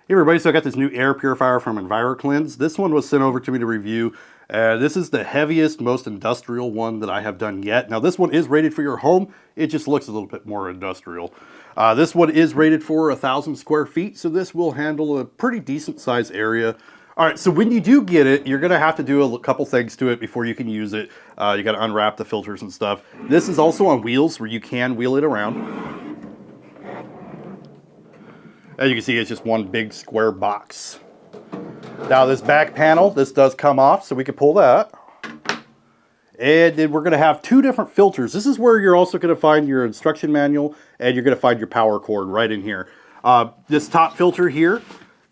Hey everybody, so I got this new air purifier from EnviroKlenz. This one was sent over to me to review. This is the heaviest, most industrial one that I have done yet. Now this one is rated for your home. It just looks a little bit more industrial. This one is rated for 1,000 square feet, so this will handle a pretty decent sized area. All right, so when you do get it, you're gonna have to do a couple things to it before you can use it. You gotta unwrap the filters and stuff. This is also on wheels where you can wheel it around. As you can see, it's just one big square box. Now this back panel, this does come off, so we can pull that. And then we're gonna have two different filters. This is where you're also gonna find your instruction manual and you're gonna find your power cord right in here. This top filter here,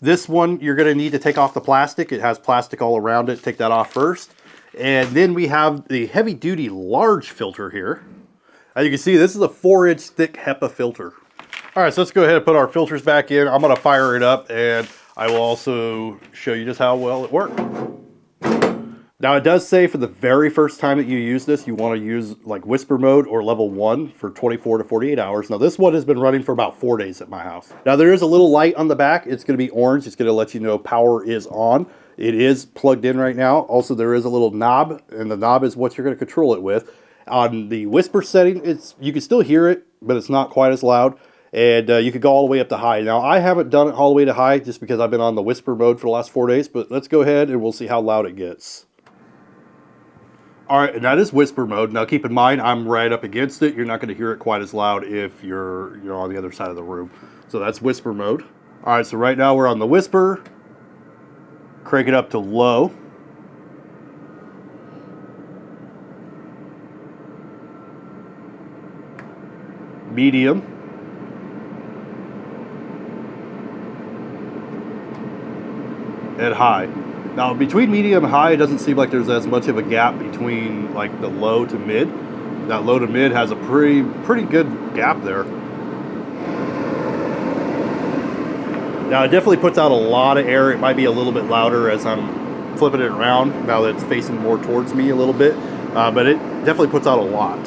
this one you're gonna need to take off the plastic. It has plastic all around it, take that off first. And then we have the heavy duty large filter here. As you can see, this is a 4-inch thick HEPA filter. All right, so let's go ahead and put our filters back in. I'm gonna fire it up and I will also show you just how well it worked. Now it does say for the very first time that you use this, you wanna use like whisper mode or level 1 for 24 to 48 hours. Now this one has been running for about 4 days at my house. Now there is a little light on the back. It's gonna be orange. It's gonna let you know power is on. It is plugged in right now. Also there is a little knob and the knob is what you're gonna control it with. On the whisper setting, you can still hear it, but it's not quite as loud. And you could go all the way up to high. Now, I haven't done it all the way to high just because I've been on the whisper mode for the last 4 days, but let's go ahead and we'll see how loud it gets. All right, and that is whisper mode. Now, keep in mind, I'm right up against it. You're not going to hear it quite as loud if you're on the other side of the room. So that's whisper mode. All right, so right now we're on the whisper. Crank it up to low. Medium. And high. Now between medium and high, it doesn't seem like there's as much of a gap between like the low to mid. That low to mid has a pretty good gap there. Now it definitely puts out a lot of air. It might be a little bit louder as I'm flipping it around now that it's facing more towards me a little bit, but it definitely puts out a lot.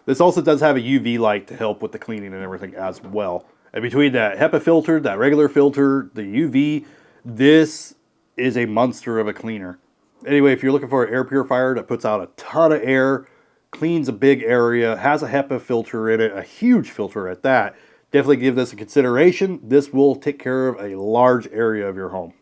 This also does have a UV light to help with the cleaning and everything as well. And between that HEPA filter, that regular filter, the UV, this is a monster of a cleaner. Anyway, if you're looking for an air purifier that puts out a ton of air, cleans a big area, has a HEPA filter in it, a huge filter at that, definitely give this a consideration. This will take care of a large area of your home.